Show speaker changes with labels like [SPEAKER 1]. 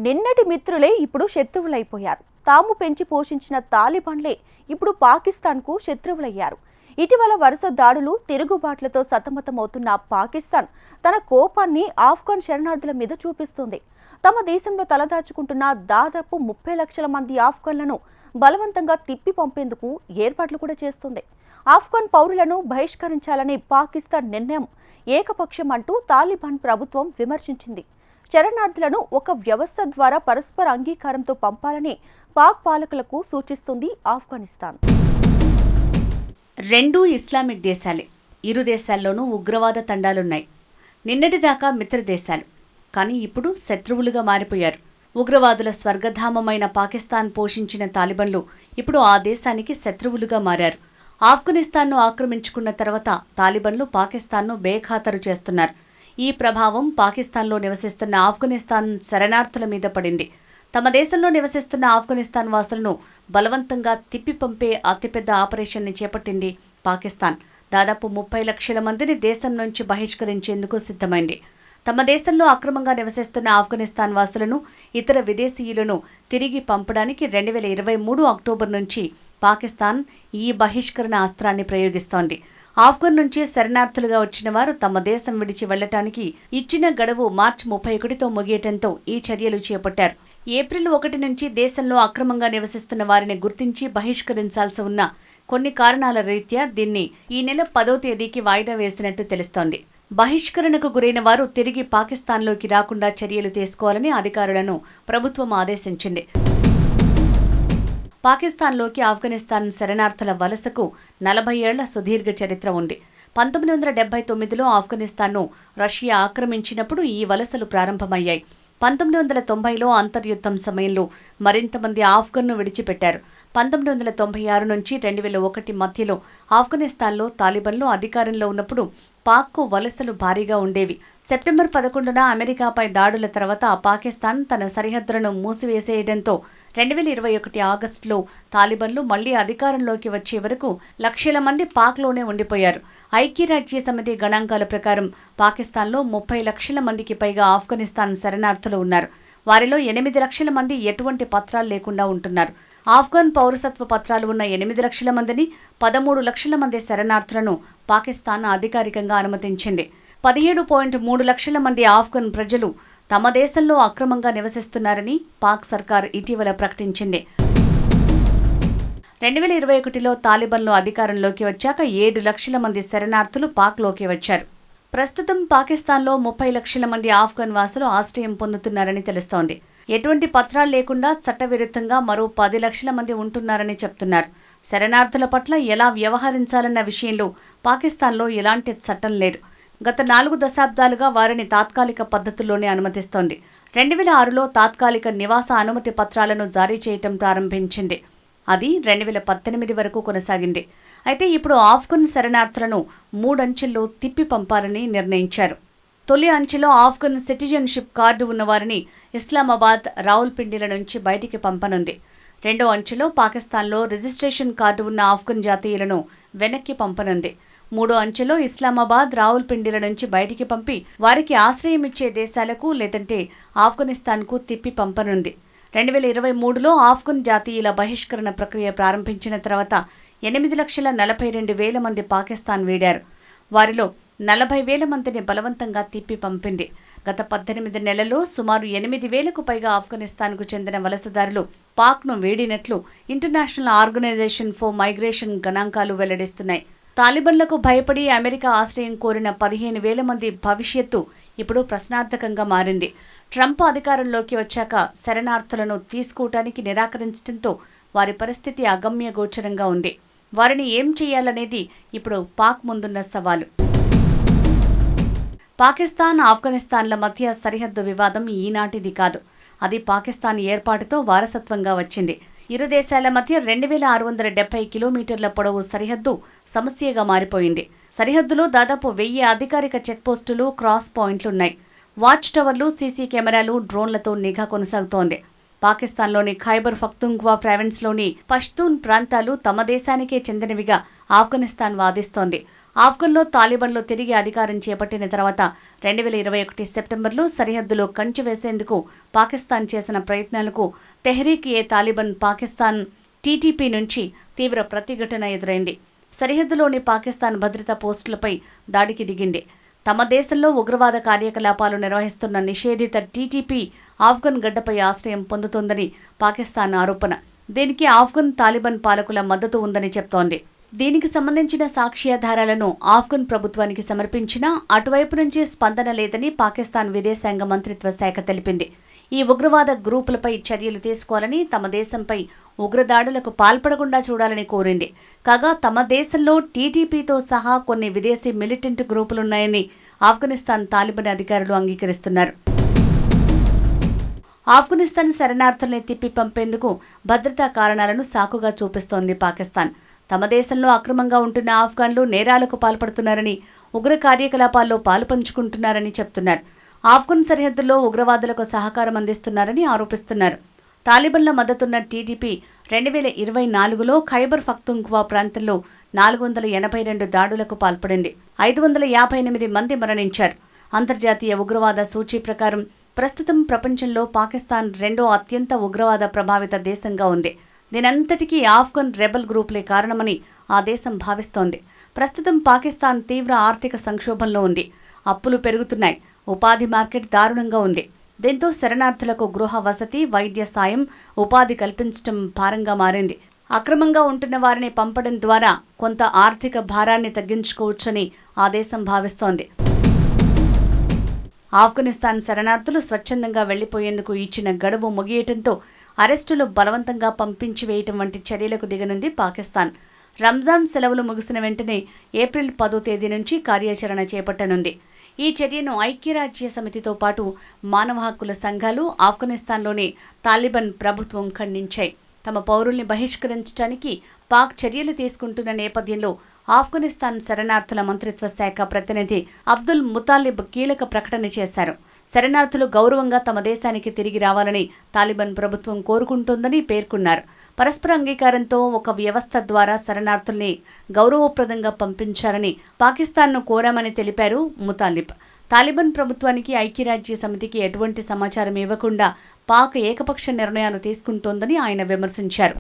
[SPEAKER 1] నిన్నటి మిత్రులే ఇప్పుడు శత్రువులైపోయారు. తాము పెంచి పోషించిన తాలిబాన్లే ఇప్పుడు పాకిస్తాన్కు శత్రువులయ్యారు. ఇటీవల వరుస దాడులు, తిరుగుబాట్లతో సతమతమవుతున్న పాకిస్తాన్ తన కోపాన్ని ఆఫ్ఘన్ శరణార్థుల మీద చూపిస్తుంది. తమ దేశంలో తలదాచుకుంటున్న దాదాపు 30 లక్షల మంది ఆఫ్ఘన్లను బలవంతంగా తిప్పి పంపేందుకు ఏర్పాట్లు కూడా చేస్తుంది. ఆఫ్ఘన్ పౌరులను బహిష్కరించాలని పాకిస్తాన్ నిర్ణయం ఏకపక్షం అంటూ తాలిబాన్ ప్రభుత్వం విమర్శించింది. శరణార్థులను ఒక వ్యవస్థ ద్వారా పరస్పర అంగీకారంతో పంపాలని పాక్ పాలకులకు సూచిస్తుంది ఆఫ్ఘనిస్తాన్.
[SPEAKER 2] రెండూ ఇస్లామిక్ దేశాలే. ఇరు దేశాల్లోనూ ఉగ్రవాద తండాలున్నాయి. నిన్నటిదాకా మిత్ర దేశాలు, కానీ ఇప్పుడు శత్రువులుగా మారిపోయారు. ఉగ్రవాదుల స్వర్గధామమైన పాకిస్తాన్ పోషించిన తాలిబన్లు ఇప్పుడు ఆ దేశానికి శత్రువులుగా మారారు. ఆఫ్ఘనిస్తాన్ను ఆక్రమించుకున్న తర్వాత తాలిబన్లు పాకిస్తాన్ను బేఖాతరు చేస్తున్నారు. ఈ ప్రభావం పాకిస్తాన్లో నివసిస్తున్న ఆఫ్ఘనిస్తాన్ శరణార్థుల మీద పడింది. తమ దేశంలో నివసిస్తున్న ఆఫ్ఘనిస్తాన్ వాసులను బలవంతంగా తిప్పి పంపే అతిపెద్ద ఆపరేషన్ని చేపట్టింది పాకిస్తాన్. దాదాపు 30 లక్షల మందిని దేశం నుంచి బహిష్కరించేందుకు సిద్ధమైంది. తమ దేశంలో అక్రమంగా నివసిస్తున్న ఆఫ్ఘనిస్తాన్ వాసులను, ఇతర విదేశీయులను తిరిగి పంపడానికి 2023 అక్టోబర్ నుంచి పాకిస్తాన్ ఈ బహిష్కరణ అస్త్రాన్ని ప్రయోగిస్తోంది. ఆఫ్ఘన్ నుంచి శరణార్థులుగా వచ్చిన వారు తమ దేశం విడిచి వెళ్లటానికి ఇచ్చిన గడువు మార్చి 31తో ముగియటంతో ఈ చర్యలు చేపట్టారు. ఏప్రిల్ 1 నుంచి దేశంలో అక్రమంగా నివసిస్తున్న వారిని గుర్తించి బహిష్కరించాల్సి ఉన్న కొన్ని కారణాల రీత్యా దీన్ని ఈ నెల 10వ తేదీకి వాయిదా వేసినట్టు తెలుస్తోంది. బహిష్కరణకు గురైన వారు తిరిగి పాకిస్తాన్లోకి రాకుండా చర్యలు తీసుకోవాలని అధికారులను ప్రభుత్వం ఆదేశించింది. పాకిస్తాన్లోకి ఆఫ్ఘనిస్తాన్ శరణార్థుల వలసకు 40 ఏళ్ల సుదీర్ఘ చరిత్ర ఉంది. 1979లో ఆఫ్ఘనిస్తాన్ను రష్యా ఆక్రమించినప్పుడు ఈ వలసలు ప్రారంభమయ్యాయి. 1990లో అంతర్యుద్ధం సమయంలో మరింత మంది ఆఫ్ఘన్ను విడిచిపెట్టారు. 1996 నుంచి 2001 మధ్యలో ఆఫ్ఘనిస్తాన్లో తాలిబన్లు అధికారంలో ఉన్నప్పుడు పాక్కు వలసలు భారీగా ఉండేవి. సెప్టెంబర్ 11న అమెరికాపై దాడుల తర్వాత పాకిస్తాన్ తన సరిహద్దులను మూసివేసేయడంతో 2021 ఆగస్టులో తాలిబన్లు మళ్లీ అధికారంలోకి వచ్చే వరకు లక్షల మంది పాక్లోనే ఉండిపోయారు. ఐక్యరాజ్యసమితి గణాంకాల ప్రకారం పాకిస్తాన్లో 30 లక్షల మందికి పైగా ఆఫ్ఘనిస్తాన్ శరణార్థులు ఉన్నారు. వారిలో 8 లక్షల మంది ఎటువంటి పత్రాలు లేకుండా ఉంటున్నారు. ఆఫ్ఘన్ పౌరసత్వ పత్రాలు ఉన్న 8 లక్షల మందిని, 13 లక్షల మంది శరణార్థులను పాకిస్తాన్ అధికారికంగా అనుమతించింది. 17.3 లక్షల మంది ఆఫ్ఘన్ ప్రజలు తమ దేశంలో అక్రమంగా నివసిస్తున్నారని పాక్ సర్కార్ ఇటీవల ప్రకటించింది. 2021లో తాలిబన్లు అధికారంలోకి వచ్చాక 7 లక్షల మంది శరణార్థులు పాక్లోకి వచ్చారు. ప్రస్తుతం పాకిస్తాన్లో 30 లక్షల మంది ఆఫ్ఘన్ వాసులు ఆశ్రయం పొందుతున్నారని తెలుస్తోంది. ఎటువంటి పత్రాలు లేకుండా చట్టవిరుద్ధంగా మరో 10 లక్షల మంది ఉంటున్నారని చెప్తున్నారు. శరణార్థుల పట్ల ఎలా వ్యవహరించాలన్న విషయంలో పాకిస్తాన్లో ఎలాంటి చట్టం లేదు. గత 4 దశాబ్దాలుగా వారిని తాత్కాలిక పద్ధతుల్లోనే అనుమతిస్తోంది. 2006లో తాత్కాలిక నివాస అనుమతి పత్రాలను జారీ చేయటం ప్రారంభించింది. అది 2018 వరకు కొనసాగింది. అయితే ఇప్పుడు ఆఫ్ఘన్ శరణార్థులను 3 అంచెల్లో తిప్పి పంపాలని నిర్ణయించారు. తొలి అంచెలో ఆఫ్ఘన్ సిటిజన్షిప్ కార్డు ఉన్నవారిని ఇస్లామాబాద్, రావుల్పిండిల నుంచి బయటికి పంపనుంది. రెండో అంచెలో పాకిస్తాన్లో రిజిస్ట్రేషన్ కార్డు ఉన్న ఆఫ్ఘన్ జాతీయులను వెనక్కి పంపనుంది. మూడో అంచెలో ఇస్లామాబాద్, రావుల్పిండిల నుంచి బయటికి పంపి వారికి ఆశ్రయం ఇచ్చే దేశాలకు లేదంటే ఆఫ్ఘనిస్తాన్కు తిప్పి పంపనుంది. 2023లో ఆఫ్ఘన్ జాతీయుల బహిష్కరణ ప్రక్రియ ప్రారంభించిన తర్వాత 8,42,000 మంది పాకిస్తాన్ వీడారు. వారిలో 40,000 మందిని బలవంతంగా తిప్పి పంపింది. గత 18 నెలల్లో సుమారు 8,000కు పైగా ఆఫ్ఘనిస్తాన్కు చెందిన వలసదారులు పాక్ను వీడినట్లు ఇంటర్నేషనల్ ఆర్గనైజేషన్ ఫర్ మైగ్రేషన్ గణాంకాలు వెల్లడిస్తున్నాయి. తాలిబన్లకు భయపడి అమెరికా ఆశ్రయం కోరిన 15,000 మంది భవిష్యత్తు ఇప్పుడు ప్రశ్నార్థకంగా మారింది. ట్రంప్ అధికారంలోకి వచ్చాక శరణార్థులను తీసుకోవటానికి నిరాకరించడంతో వారి పరిస్థితి అగమ్య గోచరంగా ఉంది. వారిని ఏం చేయాలనేది ఇప్పుడు పాక్ ముందున్న సవాలు. పాకిస్తాన్, ఆఫ్ఘనిస్తాన్ల మధ్య సరిహద్దు వివాదం ఈనాటిది కాదు. అది పాకిస్తాన్ ఏర్పాటుతో వారసత్వంగా వచ్చింది. ఇరు దేశాల మధ్య 2,670 కిలోమీటర్ల పొడవు సరిహద్దు సమస్యగా మారిపోయింది. సరిహద్దులో దాదాపు 1000 అధికారిక చెక్పోస్టులు, క్రాస్ పాయింట్లున్నాయి. వాచ్ టవర్లు, సీసీ కెమెరాలు, డ్రోన్లతో నిఘా కొనసాగుతోంది. పాకిస్తాన్లోని ఖైబర్ పఖ్తూన్ఖ్వా ప్రావిన్స్లోని పష్తూన్ ప్రాంతాలు తమ దేశానికే చెందినవిగా ఆఫ్ఘనిస్తాన్ వాదిస్తోంది. ఆఫ్ఘన్లో తాలిబాన్లు తిరిగి అధికారం చేపట్టిన తర్వాత 2021 సెప్టెంబర్లో సరిహద్దులో కంచె వేసేందుకు పాకిస్తాన్ చేసిన ప్రయత్నాలకు తెహ్రీక్-ఏ-తాలిబాన్ పాకిస్తాన్ టీటీపీ నుంచి తీవ్ర ప్రతిఘటన ఎదురైంది. సరిహద్దులోని పాకిస్తాన్ భద్రతా పోస్టులపై దాడికి దిగింది. తమ దేశంలో ఉగ్రవాద కార్యకలాపాలు నిర్వహిస్తున్న నిషేధిత టీటీపీ ఆఫ్ఘన్ గడ్డపై ఆశ్రయం పొందుతోందని పాకిస్తాన్ ఆరోపణ. దీనికి ఆఫ్ఘన్ తాలిబాన్ పాలకుల మద్దతు ఉందని చెప్తోంది. దీనికి సంబంధించిన సాక్ష్యాధారాలను ఆఫ్ఘన్ ప్రభుత్వానికి సమర్పించినా అటువైపు నుంచి స్పందన లేదని పాకిస్తాన్ విదేశాంగ మంత్రిత్వ శాఖ తెలిపింది. ఈ ఉగ్రవాద గ్రూపులపై చర్యలు తీసుకోవాలని, తమ దేశంపై ఉగ్రదాడులకు పాల్పడకుండా చూడాలని కోరింది. కాగా తమ దేశంలో టీటీపీతో సహా కొన్ని విదేశీ మిలిటెంట్ గ్రూపులున్నాయని ఆఫ్ఘనిస్తాన్ తాలిబాన్ అధికారులు అంగీకరిస్తున్నారు. ఆఫ్ఘనిస్తాన్ శరణార్థుల్ని తిప్పి పంపేందుకు భద్రతా కారణాలను సాకుగా చూపిస్తోంది పాకిస్తాన్. తమ దేశంలో అక్రమంగా ఉంటున్న ఆఫ్ఘన్లు నేరాలకు పాల్పడుతున్నారని, ఉగ్ర కార్యకలాపాల్లో పాలుపంచుకుంటున్నారని చెప్తున్నారు. ఆఫ్ఘన్ సరిహద్దుల్లో ఉగ్రవాదులకు సహకారం అందిస్తున్నారని ఆరోపిస్తున్నారు. తాలిబాన్ల మద్దతున్న టీటీపీ 2024లో ఖైబర్ పఖ్తూన్ఖ్వా ప్రాంతంలో 482 దాడులకు పాల్పడింది. 558 మంది మరణించారు. అంతర్జాతీయ ఉగ్రవాద సూచీ ప్రకారం ప్రస్తుతం ప్రపంచంలో పాకిస్తాన్ రెండో అత్యంత ఉగ్రవాద ప్రభావిత దేశంగా ఉంది. దీనంతటికీ ఆఫ్ఘన్ రెబల్ గ్రూపులే కారణమని ఆ దేశం భావిస్తోంది. ప్రస్తుతం పాకిస్తాన్ తీవ్ర ఆర్థిక సంక్షోభంలో ఉంది. అప్పులు పెరుగుతున్నాయి. ఉపాధి మార్కెట్ దారుణంగా ఉంది. దీంతో శరణార్థులకు గృహ వసతి, వైద్య సాయం, ఉపాధి కల్పించడం భారంగా మారింది. అక్రమంగా ఉంటున్న వారిని పంపడం ద్వారా కొంత ఆర్థిక భారాన్ని తగ్గించుకోవచ్చని ఆ దేశం భావిస్తోంది. ఆఫ్ఘనిస్తాన్ శరణార్థులు స్వచ్ఛందంగా వెళ్లిపోయేందుకు ఇచ్చిన గడువు ముగియటంతో అరెస్టులు బలవంతంగా పంపించి వేయటం వంటి చర్యలకు దిగనుంది పాకిస్తాన్. రంజాన్ సెలవులు ముగిసిన వెంటనే ఏప్రిల్ 10వ తేదీ నుంచి కార్యాచరణ చేపట్టనుంది. ఈ చర్యను ఐక్యరాజ్య సమితితో పాటు మానవ హక్కుల సంఘాలు, ఆఫ్ఘనిస్తాన్లోని తాలిబాన్ ప్రభుత్వం ఖండించాయి. తమ పౌరుల్ని బహిష్కరించడానికి పాక్ చర్యలు తీసుకుంటున్న నేపథ్యంలో ఆఫ్ఘనిస్తాన్ శరణార్థుల మంత్రిత్వ శాఖ ప్రతినిధి అబ్దుల్ ముతాలిబ్ కీలక ప్రకటన చేశారు. శరణార్థులు గౌరవంగా తమ దేశానికి తిరిగి రావాలని తాలిబాన్ ప్రభుత్వం కోరుకుంటోందని పేర్కొన్నారు. పరస్పర అంగీకారంతో ఒక వ్యవస్థ ద్వారా శరణార్థుల్ని గౌరవప్రదంగా పంపించారని పాకిస్తాన్ను కోరామని తెలిపారు ముతాలిబ్. తాలిబాన్ ప్రభుత్వానికి ఐక్యరాజ్య సమితికి ఎటువంటి సమాచారం ఇవ్వకుండా పాక్ ఏకపక్ష నిర్ణయాలు తీసుకుంటోందని ఆయన విమర్శించారు.